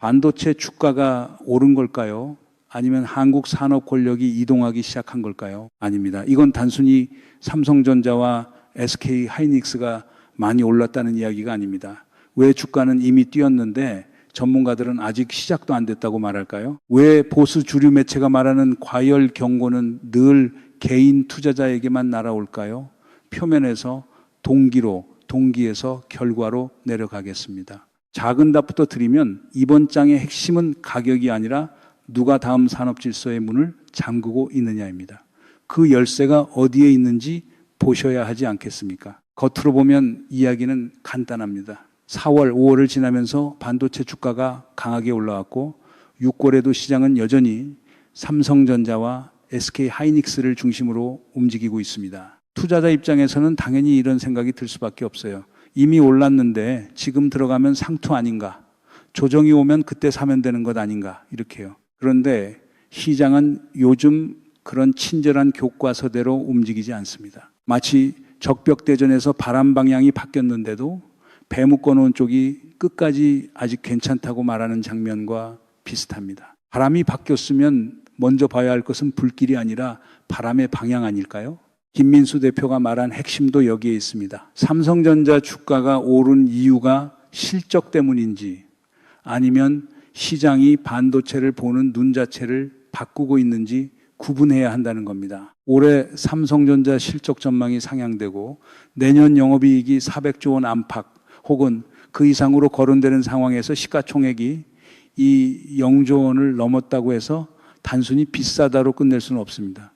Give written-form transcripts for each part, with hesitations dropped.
반도체 주가가 오른 걸까요? 아니면 한국 산업 권력이 이동하기 시작한 걸까요? 아닙니다. 이건 단순히 삼성전자와 SK 하이닉스가 많이 올랐다는 이야기가 아닙니다. 왜 주가는 이미 뛰었는데 전문가들은 아직 시작도 안 됐다고 말할까요? 왜 보수 주류 매체가 말하는 과열 경고는 늘 개인 투자자에게만 날아올까요? 표면에서 동기에서 결과로 내려가겠습니다. 작은 답부터 드리면 이번 장의 핵심은 가격이 아니라 누가 다음 산업질서의 문을 잠그고 있느냐입니다. 그 열쇠가 어디에 있는지 보셔야 하지 않겠습니까? 겉으로 보면 이야기는 간단합니다. 4월, 5월을 지나면서 반도체 주가가 강하게 올라왔고 6월에도 시장은 여전히 삼성전자와 SK 하이닉스를 중심으로 움직이고 있습니다. 투자자 입장에서는 당연히 이런 생각이 들 수밖에 없어요. 이미 올랐는데 지금 들어가면 상투 아닌가? 조정이 오면 그때 사면 되는 것 아닌가? 이렇게요. 그런데 시장은 요즘 그런 친절한 교과서대로 움직이지 않습니다. 마치 적벽대전에서 바람 방향이 바뀌었는데도 배 묶어놓은 쪽이 끝까지 아직 괜찮다고 말하는 장면과 비슷합니다. 바람이 바뀌었으면 먼저 봐야 할 것은 불길이 아니라 바람의 방향 아닐까요? 김민수 대표가 말한 핵심도 여기에 있습니다. 삼성전자 주가가 오른 이유가 실적 때문인지 아니면 시장이 반도체를 보는 눈 자체를 바꾸고 있는지 구분해야 한다는 겁니다. 올해 삼성전자 실적 전망이 상향되고 내년 영업이익이 400조 원 안팎 혹은 그 이상으로 거론되는 상황에서 시가총액이 이 0조 원을 넘었다고 해서 단순히 비싸다로 끝낼 수는 없습니다.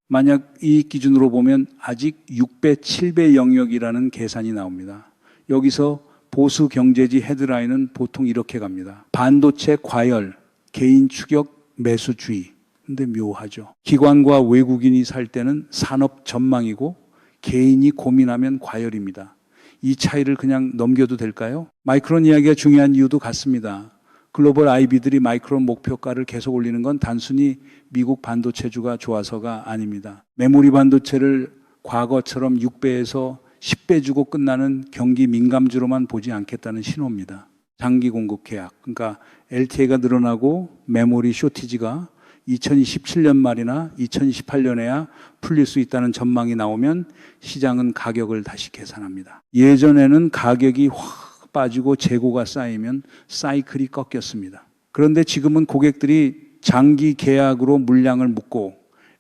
만약 이 기준으로 보면 아직 6배, 7배 영역이라는 계산이 나옵니다. 여기서 보수 경제지 헤드라인은 보통 이렇게 갑니다. 반도체 과열, 개인 추격, 매수주의. 근데 묘하죠. 기관과 외국인이 살 때는 산업 전망이고 개인이 고민하면 과열입니다. 이 차이를 그냥 넘겨도 될까요? 마이크론 이야기가 중요한 이유도 같습니다. 글로벌 IB들이 마이크론 목표가를 계속 올리는 건 단순히 미국 반도체주가 좋아서가 아닙니다. 메모리 반도체를 과거처럼 6배에서 10배 주고 끝나는 경기 민감주로만 보지 않겠다는 신호입니다. 장기 공급 계약, 그러니까 LTA가 늘어나고 메모리 쇼티지가 2017년 말이나 2018년에야 풀릴 수 있다는 전망이 나오면 시장은 가격을 다시 계산합니다. 예전에는 가격이 확 빠지고 재고가 쌓이면 사이클이 꺾였습니다. 그런데 지금은 고객들이 장기 계약으로 물량을 묻고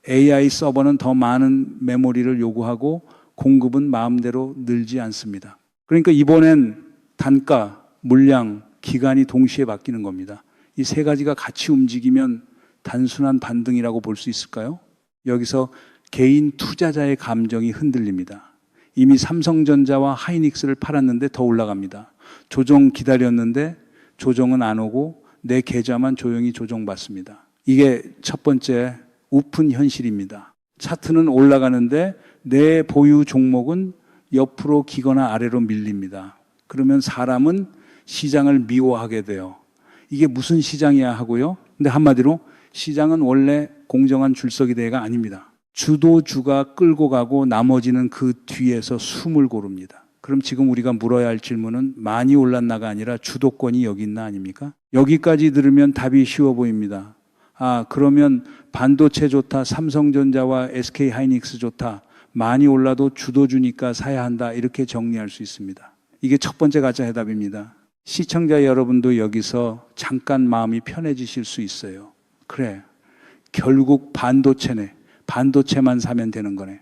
AI 서버는 더 많은 메모리를 요구하고 공급은 마음대로 늘지 않습니다. 그러니까 이번엔 단가, 물량, 기간이 동시에 바뀌는 겁니다. 이 세 가지가 같이 움직이면 단순한 반등이라고 볼 수 있을까요? 여기서 개인 투자자의 감정이 흔들립니다. 이미 삼성전자와 하이닉스를 팔았는데 더 올라갑니다. 조정 기다렸는데 조정은 안 오고 내 계좌만 조용히 조정받습니다. 이게 첫 번째 우픈 현실입니다. 차트는 올라가는데 내 보유 종목은 옆으로 기거나 아래로 밀립니다. 그러면 사람은 시장을 미워하게 돼요. 이게 무슨 시장이야 하고요. 근데 한마디로 시장은 원래 공정한 줄서기 대회가 아닙니다. 주도주가 끌고 가고 나머지는 그 뒤에서 숨을 고릅니다. 그럼 지금 우리가 물어야 할 질문은 많이 올랐나가 아니라 주도권이 여기 있나 아닙니까? 여기까지 들으면 답이 쉬워 보입니다. 아, 그러면 반도체 좋다, 삼성전자와 SK 하이닉스 좋다, 많이 올라도 주도주니까 사야 한다, 이렇게 정리할 수 있습니다. 이게 첫 번째 가짜 해답입니다. 시청자 여러분도 여기서 잠깐 마음이 편해지실 수 있어요. 그래, 결국 반도체네. 반도체만 사면 되는 거네.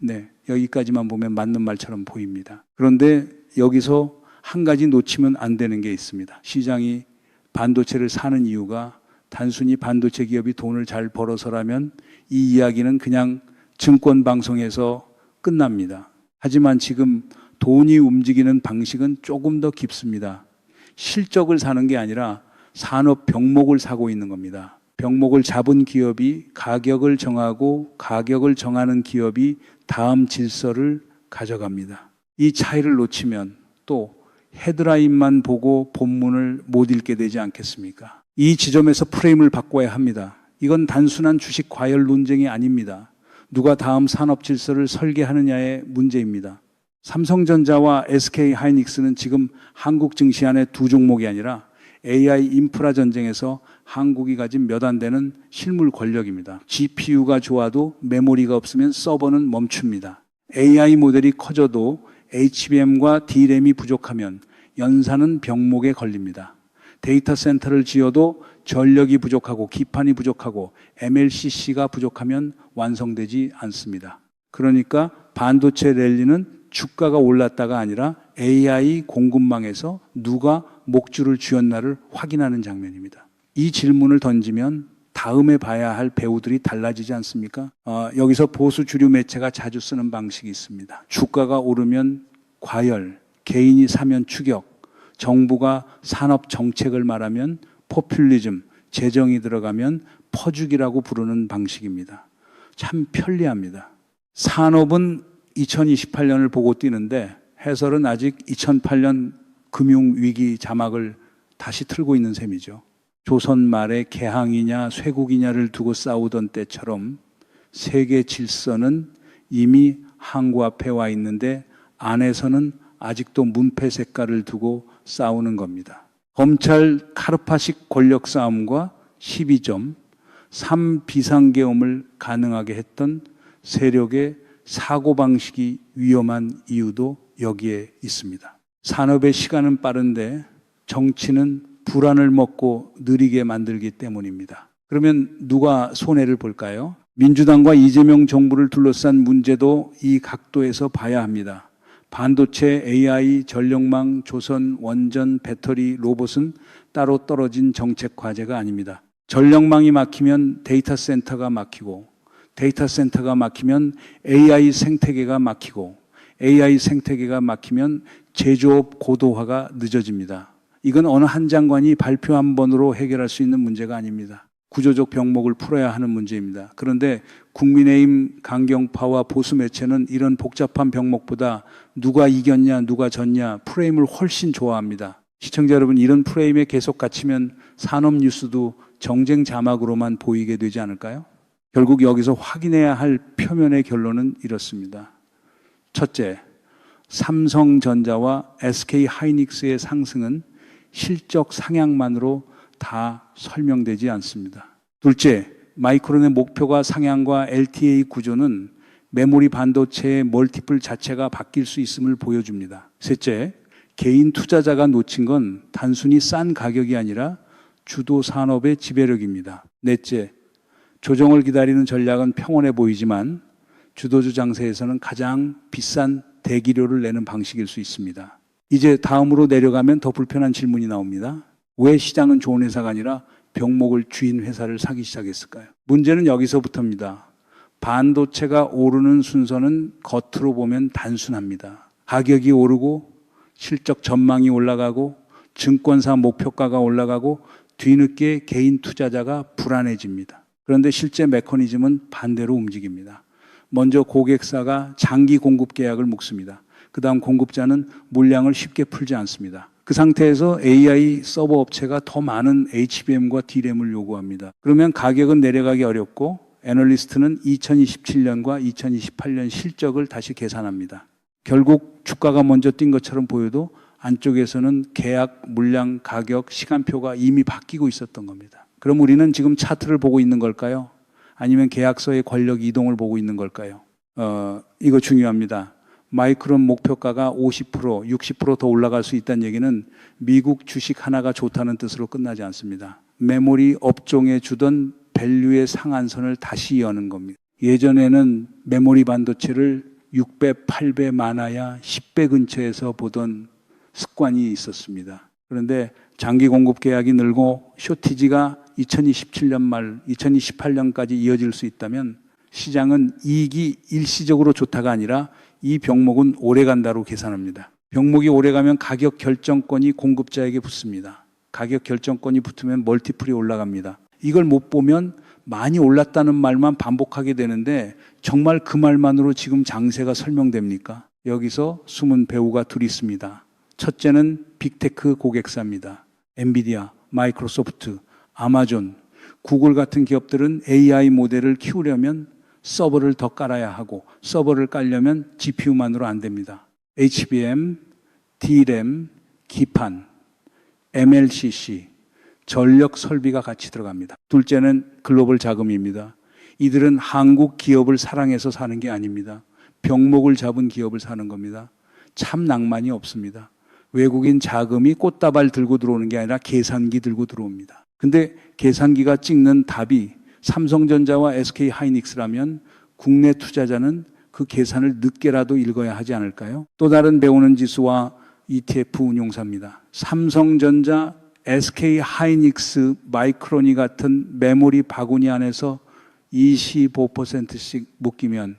네, 여기까지만 보면 맞는 말처럼 보입니다. 그런데 여기서 한 가지 놓치면 안 되는 게 있습니다. 시장이 반도체를 사는 이유가 단순히 반도체 기업이 돈을 잘 벌어서라면 이 이야기는 그냥 증권 방송에서 끝납니다. 하지만 지금 돈이 움직이는 방식은 조금 더 깊습니다. 실적을 사는 게 아니라 산업 병목을 사고 있는 겁니다. 병목을 잡은 기업이 가격을 정하고 가격을 정하는 기업이 다음 질서를 가져갑니다. 이 차이를 놓치면 또 헤드라인만 보고 본문을 못 읽게 되지 않겠습니까? 이 지점에서 프레임을 바꿔야 합니다. 이건 단순한 주식 과열 논쟁이 아닙니다. 누가 다음 산업 질서를 설계하느냐의 문제입니다. 삼성전자와 SK 하이닉스는 지금 한국 증시 안에 두 종목이 아니라 AI 인프라 전쟁에서 한국이 가진 몇 안 되는 실물 권력입니다. GPU가 좋아도 메모리가 없으면 서버는 멈춥니다. AI 모델이 커져도 HBM과 D램이 부족하면 연산은 병목에 걸립니다. 데이터 센터를 지어도 전력이 부족하고 기판이 부족하고 MLCC가 부족하면 완성되지 않습니다. 그러니까 반도체 랠리는 주가가 올랐다가 아니라 AI 공급망에서 누가 목줄을 쥐었나를 확인하는 장면입니다. 이 질문을 던지면 다음에 봐야 할 배우들이 달라지지 않습니까? 여기서 보수 주류 매체가 자주 쓰는 방식이 있습니다. 주가가 오르면 과열, 개인이 사면 추격, 정부가 산업 정책을 말하면 포퓰리즘, 재정이 들어가면 퍼주기라고 부르는 방식입니다. 참 편리합니다. 산업은 2028년을 보고 뛰는데 해설은 아직 2008년 금융위기 자막을 다시 틀고 있는 셈이죠. 조선 말에 개항이냐 쇄국이냐를 두고 싸우던 때처럼 세계 질서는 이미 항구 앞에 와 있는데 안에서는 아직도 문패 색깔을 두고 싸우는 겁니다. 검찰 카르파식 권력 싸움과 12점, 3비상계엄을 가능하게 했던 세력의 사고방식이 위험한 이유도 여기에 있습니다. 산업의 시간은 빠른데 정치는 불안을 먹고 느리게 만들기 때문입니다. 그러면 누가 손해를 볼까요? 민주당과 이재명 정부를 둘러싼 문제도 이 각도에서 봐야 합니다. 반도체, AI, 전력망, 조선, 원전, 배터리, 로봇은 따로 떨어진 정책 과제가 아닙니다. 전력망이 막히면 데이터 센터가 막히고, 데이터 센터가 막히면 AI 생태계가 막히고, AI 생태계가 막히면 제조업 고도화가 늦어집니다. 이건 어느 한 장관이 발표 한 번으로 해결할 수 있는 문제가 아닙니다. 구조적 병목을 풀어야 하는 문제입니다. 그런데 국민의힘 강경파와 보수 매체는 이런 복잡한 병목보다 누가 이겼냐, 누가 졌냐 프레임을 훨씬 좋아합니다. 시청자 여러분, 이런 프레임에 계속 갇히면 산업 뉴스도 정쟁 자막으로만 보이게 되지 않을까요? 결국 여기서 확인해야 할 표면의 결론은 이렇습니다. 첫째, 삼성전자와 SK하이닉스의 상승은 실적 상향만으로 다 설명되지 않습니다. 둘째, 마이크론의 목표가 상향과 LTA 구조는 메모리 반도체의 멀티플 자체가 바뀔 수 있음을 보여줍니다. 셋째, 개인 투자자가 놓친 건 단순히 싼 가격이 아니라 주도 산업의 지배력입니다. 넷째, 조정을 기다리는 전략은 평온해 보이지만 주도주 장세에서는 가장 비싼 대기료를 내는 방식일 수 있습니다. 이제 다음으로 내려가면 더 불편한 질문이 나옵니다. 왜 시장은 좋은 회사가 아니라 병목을 쥐인 회사를 사기 시작했을까요? 문제는 여기서부터입니다. 반도체가 오르는 순서는 겉으로 보면 단순합니다. 가격이 오르고 실적 전망이 올라가고 증권사 목표가가 올라가고 뒤늦게 개인 투자자가 불안해집니다. 그런데 실제 메커니즘은 반대로 움직입니다. 먼저 고객사가 장기 공급 계약을 묵습니다. 그 다음 공급자는 물량을 쉽게 풀지 않습니다. 그 상태에서 AI 서버 업체가 더 많은 HBM과 D램을 요구합니다. 그러면 가격은 내려가기 어렵고 애널리스트는 2027년과 2028년 실적을 다시 계산합니다. 결국 주가가 먼저 뛴 것처럼 보여도 안쪽에서는 계약, 물량, 가격, 시간표가 이미 바뀌고 있었던 겁니다. 그럼 우리는 지금 차트를 보고 있는 걸까요? 아니면 계약서의 권력 이동을 보고 있는 걸까요? 이거 중요합니다. 마이크론 목표가가 50%, 60% 더 올라갈 수 있다는 얘기는 미국 주식 하나가 좋다는 뜻으로 끝나지 않습니다. 메모리 업종에 주던 밸류의 상한선을 다시 여는 겁니다. 예전에는 메모리 반도체를 6배, 8배 많아야 10배 근처에서 보던 습관이 있었습니다. 그런데 장기 공급 계약이 늘고 쇼티지가 2027년 말, 2028년까지 이어질 수 있다면 시장은 이익이 일시적으로 좋다가 아니라 이 병목은 오래 간다로 계산합니다. 병목이 오래 가면 가격 결정권이 공급자에게 붙습니다. 가격 결정권이 붙으면 멀티플이 올라갑니다. 이걸 못 보면 많이 올랐다는 말만 반복하게 되는데 정말 그 말만으로 지금 장세가 설명됩니까? 여기서 숨은 배우가 둘 있습니다. 첫째는 빅테크 고객사입니다. 엔비디아, 마이크로소프트, 아마존, 구글 같은 기업들은 AI 모델을 키우려면 서버를 더 깔아야 하고 서버를 깔려면 GPU만으로 안 됩니다. HBM, D램, 기판, MLCC, 전력 설비가 같이 들어갑니다. 둘째는 글로벌 자금입니다. 이들은 한국 기업을 사랑해서 사는 게 아닙니다. 병목을 잡은 기업을 사는 겁니다. 참 낭만이 없습니다. 외국인 자금이 꽃다발 들고 들어오는 게 아니라 계산기 들고 들어옵니다. 근데 계산기가 찍는 답이 삼성전자와 SK하이닉스라면 국내 투자자는 그 계산을 늦게라도 읽어야 하지 않을까요? 또 다른 배우는 지수와 ETF 운용사입니다. 삼성전자, SK하이닉스, 마이크론이 같은 메모리 바구니 안에서 25%씩 묶이면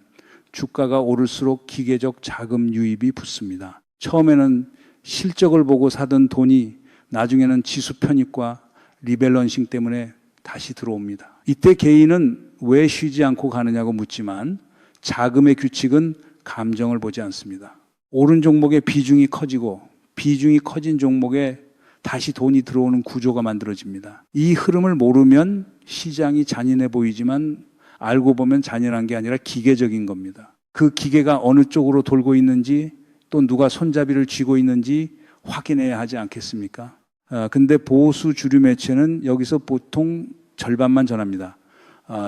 주가가 오를수록 기계적 자금 유입이 붙습니다. 처음에는 실적을 보고 사던 돈이 나중에는 지수 편입과 리밸런싱 때문에 다시 들어옵니다. 이때 개인은 왜 쉬지 않고 가느냐고 묻지만 자금의 규칙은 감정을 보지 않습니다. 오른 종목의 비중이 커지고 비중이 커진 종목에 다시 돈이 들어오는 구조가 만들어집니다. 이 흐름을 모르면 시장이 잔인해 보이지만 알고 보면 잔인한 게 아니라 기계적인 겁니다. 그 기계가 어느 쪽으로 돌고 있는지 또 누가 손잡이를 쥐고 있는지 확인해야 하지 않겠습니까? 근데 보수 주류 매체는 여기서 보통 절반만 전합니다.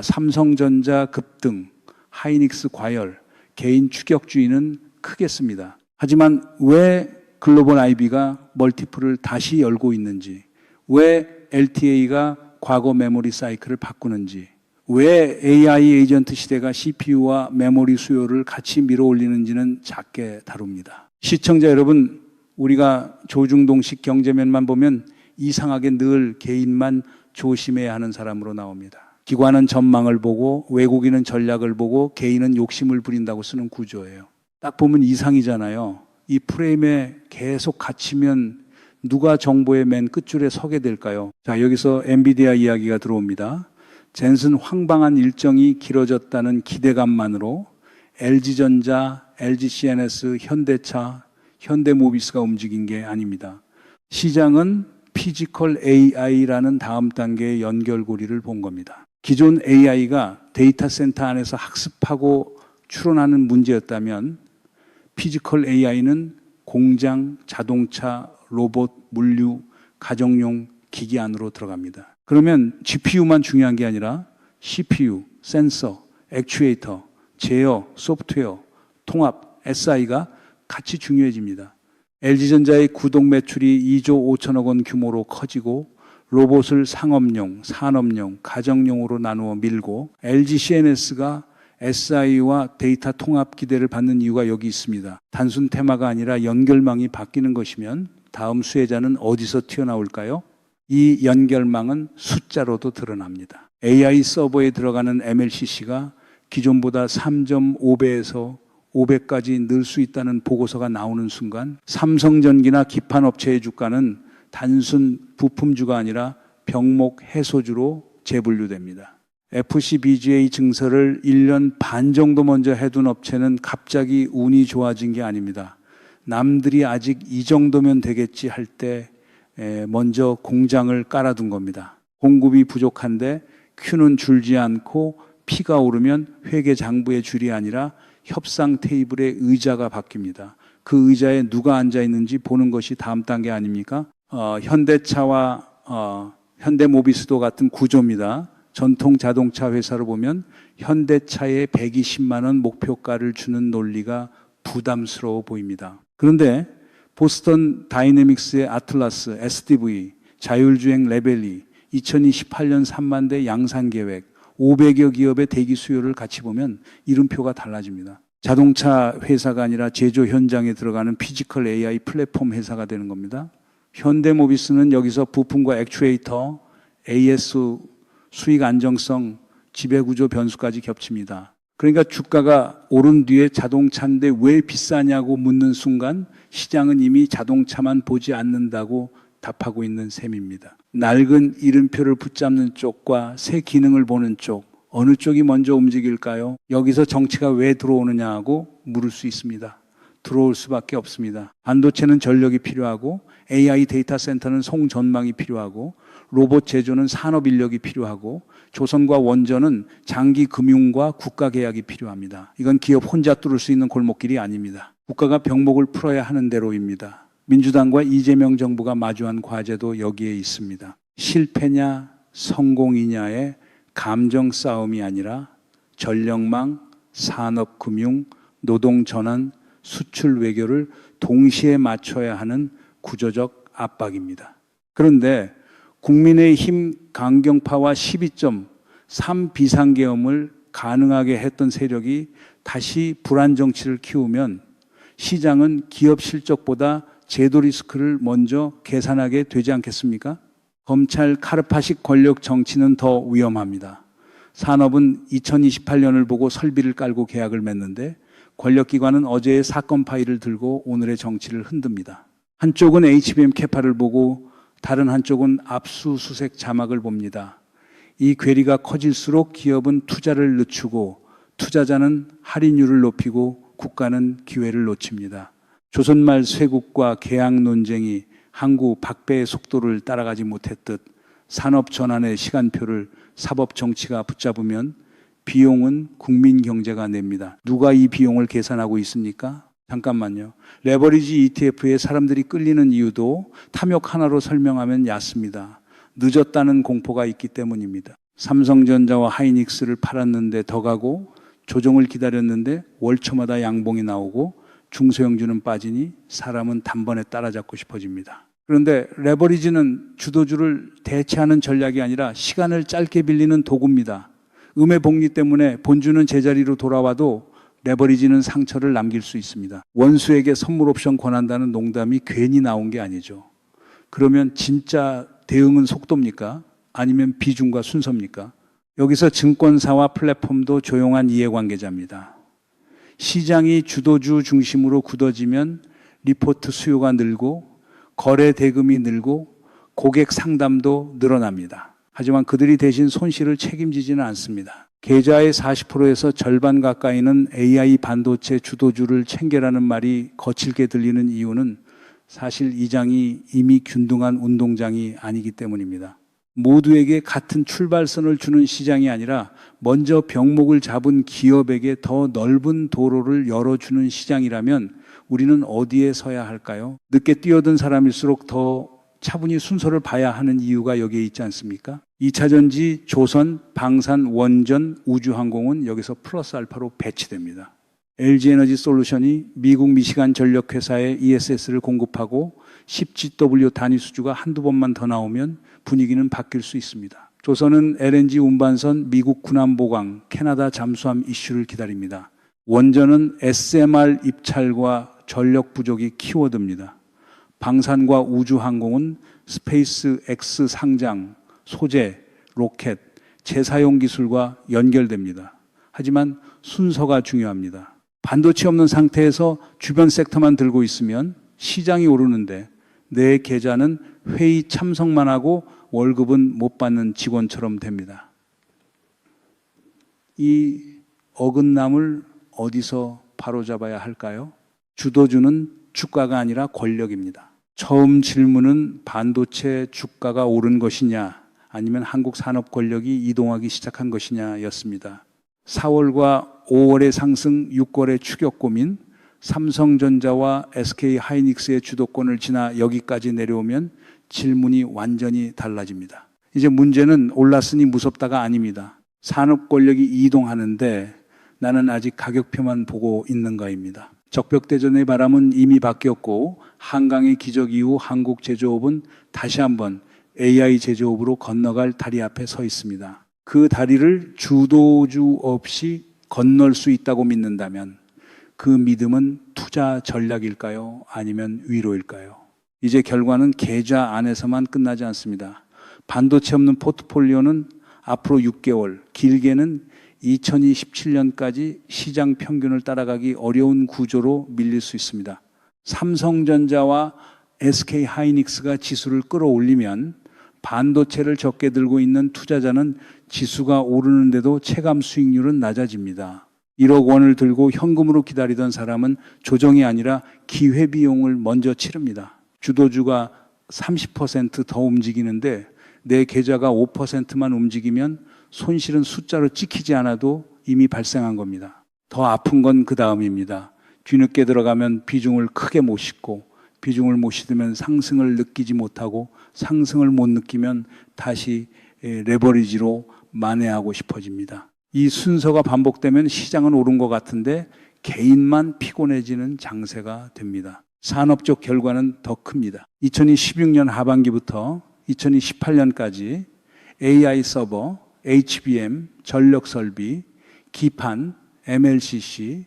삼성전자 급등, 하이닉스 과열, 개인 추격주의는 크겠습니다. 하지만 왜 글로벌 IB가 멀티플을 다시 열고 있는지, 왜 LTA가 과거 메모리 사이클을 바꾸는지, 왜 AI 에이전트 시대가 CPU와 메모리 수요를 같이 밀어올리는지는 작게 다룹니다. 시청자 여러분, 우리가 조중동식 경제면만 보면 이상하게 늘 개인만 조심해야 하는 사람으로 나옵니다. 기관은 전망을 보고 외국인은 전략을 보고 개인은 욕심을 부린다고 쓰는 구조예요. 딱 보면 이상이잖아요. 이 프레임에 계속 갇히면 누가 정보의 맨 끝줄에 서게 될까요? 자, 여기서 엔비디아 이야기가 들어옵니다. 젠슨 황방한 일정이 길어졌다는 기대감만으로 LG전자, LGCNS, 현대차, 현대모비스가 움직인 게 아닙니다. 시장은 피지컬 AI라는 다음 단계의 연결고리를 본 겁니다. 기존 AI가 데이터 센터 안에서 학습하고 추론하는 문제였다면 피지컬 AI는 공장, 자동차, 로봇, 물류, 가정용 기기 안으로 들어갑니다. 그러면 GPU만 중요한 게 아니라 CPU, 센서, 액추에이터, 제어, 소프트웨어, 통합, SI가 같이 중요해집니다. LG전자의 구독 매출이 2조 5천억 원 규모로 커지고 로봇을 상업용, 산업용, 가정용으로 나누어 밀고 LG CNS가 SI와 데이터 통합 기대를 받는 이유가 여기 있습니다. 단순 테마가 아니라 연결망이 바뀌는 것이면 다음 수혜자는 어디서 튀어나올까요? 이 연결망은 숫자로도 드러납니다. AI 서버에 들어가는 MLCC가 기존보다 3.5배에서 5배까지 늘 수 있다는 보고서가 나오는 순간 삼성전기나 기판업체의 주가는 단순 부품주가 아니라 병목 해소주로 재분류됩니다. FCBGA 증설을 1년 반 정도 먼저 해둔 업체는 갑자기 운이 좋아진 게 아닙니다. 남들이 아직 이 정도면 되겠지 할 때 먼저 공장을 깔아둔 겁니다. 공급이 부족한데 큐는 줄지 않고 피가 오르면 회계장부의 줄이 아니라 협상 테이블의 의자가 바뀝니다. 그 의자에 누가 앉아 있는지 보는 것이 다음 단계 아닙니까? 현대차와 현대모비스도 같은 구조입니다. 전통 자동차 회사를 보면 현대차에 120만 원 목표가를 주는 논리가 부담스러워 보입니다. 그런데 보스턴 다이내믹스의 아틀라스, SDV, 자율주행 레벨리, 2028년 3만 대 양산계획, 500여 기업의 대기 수요를 같이 보면 이름표가 달라집니다. 자동차 회사가 아니라 제조 현장에 들어가는 피지컬 AI 플랫폼 회사가 되는 겁니다. 현대모비스는 여기서 부품과 액추에이터, AS 수익 안정성, 지배구조 변수까지 겹칩니다. 그러니까 주가가 오른 뒤에 자동차인데 왜 비싸냐고 묻는 순간 시장은 이미 자동차만 보지 않는다고 답하고 있는 셈입니다. 낡은 이름표를 붙잡는 쪽과 새 기능을 보는 쪽, 어느 쪽이 먼저 움직일까요? 여기서 정치가 왜 들어오느냐 하고 물을 수 있습니다. 들어올 수밖에 없습니다. 반도체는 전력이 필요하고 AI 데이터 센터는 송전망이 필요하고 로봇 제조는 산업 인력이 필요하고 조선과 원전은 장기 금융과 국가 계약이 필요합니다. 이건 기업 혼자 뚫을 수 있는 골목길이 아닙니다. 국가가 병목을 풀어야 하는 대로입니다. 민주당과 이재명 정부가 마주한 과제도 여기에 있습니다. 실패냐 성공이냐의 감정 싸움이 아니라 전력망, 산업금융, 노동전환, 수출 외교를 동시에 맞춰야 하는 구조적 압박입니다. 그런데 국민의힘 강경파와 12.3 비상계엄을 가능하게 했던 세력이 다시 불안 정치를 키우면 시장은 기업 실적보다 제도 리스크를 먼저 계산하게 되지 않겠습니까? 검찰 카르파식 권력 정치는 더 위험합니다. 산업은 2028년을 보고 설비를 깔고 계약을 맺는데 권력기관은 어제의 사건 파일을 들고 오늘의 정치를 흔듭니다. 한쪽은 HBM 캐파를 보고 다른 한쪽은 압수수색 자막을 봅니다. 이 괴리가 커질수록 기업은 투자를 늦추고 투자자는 할인율을 높이고 국가는 기회를 놓칩니다. 조선말 쇄국과 계약 논쟁이 항구 박배의 속도를 따라가지 못했듯 산업 전환의 시간표를 사법 정치가 붙잡으면 비용은 국민 경제가 냅니다. 누가 이 비용을 계산하고 있습니까? 잠깐만요. 레버리지 ETF에 사람들이 끌리는 이유도 탐욕 하나로 설명하면 얕습니다. 늦었다는 공포가 있기 때문입니다. 삼성전자와 하이닉스를 팔았는데 더 가고 조정을 기다렸는데 월초마다 양봉이 나오고 중소형주는 빠지니 사람은 단번에 따라잡고 싶어집니다. 그런데 레버리지는 주도주를 대체하는 전략이 아니라 시간을 짧게 빌리는 도구입니다. 음의 복리 때문에 본주는 제자리로 돌아와도 레버리지는 상처를 남길 수 있습니다. 원수에게 선물 옵션 권한다는 농담이 괜히 나온 게 아니죠. 그러면 진짜 대응은 속도입니까? 아니면 비중과 순서입니까? 여기서 증권사와 플랫폼도 조용한 이해관계자입니다. 시장이 주도주 중심으로 굳어지면 리포트 수요가 늘고 거래 대금이 늘고 고객 상담도 늘어납니다. 하지만 그들이 대신 손실을 책임지지는 않습니다. 계좌의 40%에서 절반 가까이는 AI 반도체 주도주를 챙겨라는 말이 거칠게 들리는 이유는 사실 이 장이 이미 균등한 운동장이 아니기 때문입니다. 모두에게 같은 출발선을 주는 시장이 아니라 먼저 병목을 잡은 기업에게 더 넓은 도로를 열어주는 시장이라면 우리는 어디에 서야 할까요? 늦게 뛰어든 사람일수록 더 차분히 순서를 봐야 하는 이유가 여기에 있지 않습니까? 2차전지, 조선, 방산, 원전, 우주항공은 여기서 플러스 알파로 배치됩니다. LG에너지 솔루션이 미국 미시간 전력회사에 ESS를 공급하고 10GW 단위 수주가 한두 번만 더 나오면 분위기는 바뀔 수 있습니다. 조선은 LNG 운반선 미국 군함보강, 캐나다 잠수함 이슈를 기다립니다. 원전은 SMR 입찰과 전력 부족이 키워드입니다. 방산과 우주항공은 스페이스 X 상장, 소재, 로켓, 재사용 기술과 연결됩니다. 하지만 순서가 중요합니다. 반도체 없는 상태에서 주변 섹터만 들고 있으면 시장이 오르는데 내 계좌는 회의 참석만 하고 월급은 못 받는 직원처럼 됩니다. 이 어긋남을 어디서 바로잡아야 할까요? 주도주는 주가가 아니라 권력입니다. 처음 질문은 반도체 주가가 오른 것이냐 아니면 한국 산업 권력이 이동하기 시작한 것이냐였습니다. 4월과 5월의 상승, 6월의 추격 고민, 삼성전자와 SK 하이닉스의 주도권을 지나 여기까지 내려오면 질문이 완전히 달라집니다. 이제 문제는 올랐으니 무섭다가 아닙니다. 산업 권력이 이동하는데 나는 아직 가격표만 보고 있는가입니다. 적벽대전의 바람은 이미 바뀌었고 한강의 기적 이후 한국 제조업은 다시 한번 AI 제조업으로 건너갈 다리 앞에 서 있습니다. 그 다리를 주도주 없이 건널 수 있다고 믿는다면 그 믿음은 투자 전략일까요? 아니면 위로일까요? 이제 결과는 계좌 안에서만 끝나지 않습니다. 반도체 없는 포트폴리오는 앞으로 6개월, 길게는 2027년까지 시장 평균을 따라가기 어려운 구조로 밀릴 수 있습니다. 삼성전자와 SK 하이닉스가 지수를 끌어올리면 반도체를 적게 들고 있는 투자자는 지수가 오르는데도 체감 수익률은 낮아집니다. 1억 원을 들고 현금으로 기다리던 사람은 조정이 아니라 기회비용을 먼저 치릅니다. 주도주가 30% 더 움직이는데 내 계좌가 5%만 움직이면 손실은 숫자로 찍히지 않아도 이미 발생한 겁니다. 더 아픈 건 그 다음입니다. 뒤늦게 들어가면 비중을 크게 못 싣고 비중을 못 실으면 상승을 느끼지 못하고 상승을 못 느끼면 다시 레버리지로 만회하고 싶어집니다. 이 순서가 반복되면 시장은 오른 것 같은데 개인만 피곤해지는 장세가 됩니다. 산업적 결과는 더 큽니다. 2016년 하반기부터 2018년까지 AI 서버, HBM, 전력 설비, 기판, MLCC,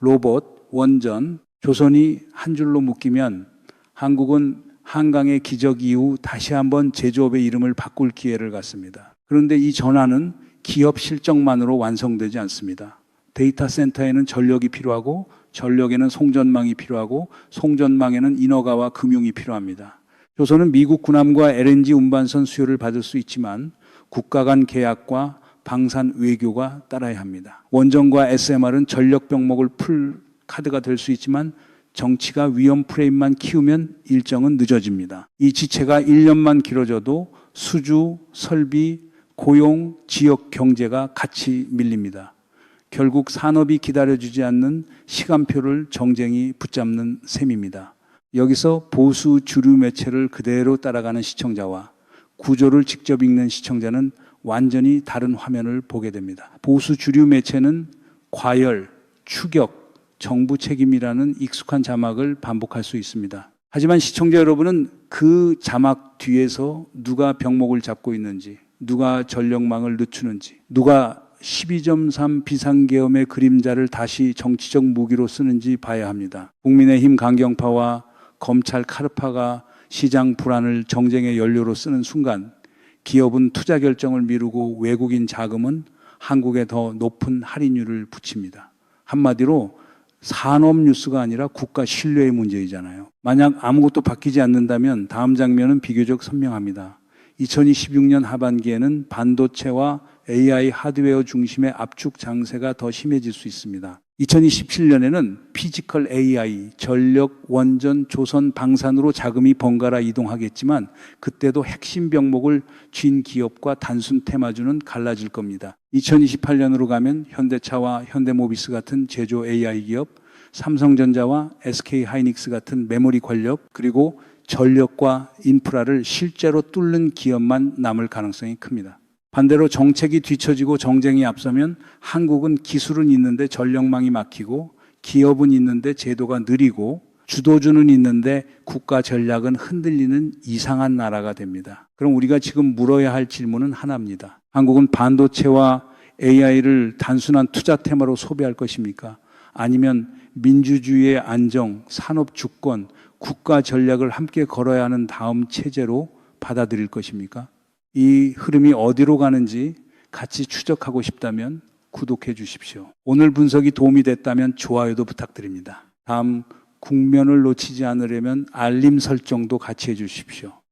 로봇, 원전, 조선이 한 줄로 묶이면 한국은 한강의 기적 이후 다시 한번 제조업의 이름을 바꿀 기회를 갖습니다. 그런데 이 전환은 기업 실적만으로 완성되지 않습니다. 데이터 센터에는 전력이 필요하고 전력에는 송전망이 필요하고 송전망에는 인허가와 금융이 필요합니다. 조선은 미국 군함과 LNG 운반선 수요를 받을 수 있지만 국가 간 계약과 방산 외교가 따라야 합니다. 원전과 SMR은 전력 병목을 풀 카드가 될 수 있지만 정치가 위험 프레임만 키우면 일정은 늦어집니다. 이 지체가 1년만 길어져도 수주, 설비, 고용, 지역 경제가 같이 밀립니다. 결국 산업이 기다려주지 않는 시간표를 정쟁이 붙잡는 셈입니다. 여기서 보수 주류 매체를 그대로 따라가는 시청자와 구조를 직접 읽는 시청자는 완전히 다른 화면을 보게 됩니다. 보수 주류 매체는 과열, 추격, 정부 책임이라는 익숙한 자막을 반복할 수 있습니다. 하지만 시청자 여러분은 그 자막 뒤에서 누가 병목을 잡고 있는지, 누가 전력망을 늦추는지, 누가 12.3 비상계엄의 그림자를 다시 정치적 무기로 쓰는지 봐야 합니다. 국민의힘 강경파와 검찰 카르파가 시장 불안을 정쟁의 연료로 쓰는 순간 기업은 투자 결정을 미루고 외국인 자금은 한국에 더 높은 할인율을 붙입니다. 한마디로 산업 뉴스가 아니라 국가 신뢰의 문제이잖아요. 만약 아무것도 바뀌지 않는다면 다음 장면은 비교적 선명합니다. 2026년 하반기에는 반도체와 AI 하드웨어 중심의 압축 장세가 더 심해질 수 있습니다. 2027년에는 피지컬 AI, 전력, 원전, 조선, 방산으로 자금이 번갈아 이동하겠지만 그때도 핵심 병목을 쥔 기업과 단순 테마주는 갈라질 겁니다. 2028년으로 가면 현대차와 현대모비스 같은 제조 AI 기업, 삼성전자와 SK하이닉스 같은 메모리 권력, 그리고 전력과 인프라를 실제로 뚫는 기업만 남을 가능성이 큽니다. 반대로 정책이 뒤처지고 정쟁이 앞서면 한국은 기술은 있는데 전력망이 막히고 기업은 있는데 제도가 느리고 주도주는 있는데 국가 전략은 흔들리는 이상한 나라가 됩니다. 그럼 우리가 지금 물어야 할 질문은 하나입니다. 한국은 반도체와 AI를 단순한 투자 테마로 소비할 것입니까? 아니면 민주주의의 안정, 산업 주권, 국가 전략을 함께 걸어야 하는 다음 체제로 받아들일 것입니까? 이 흐름이 어디로 가는지 같이 추적하고 싶다면 구독해 주십시오. 오늘 분석이 도움이 됐다면 좋아요도 부탁드립니다. 다음 국면을 놓치지 않으려면 알림 설정도 같이 해 주십시오.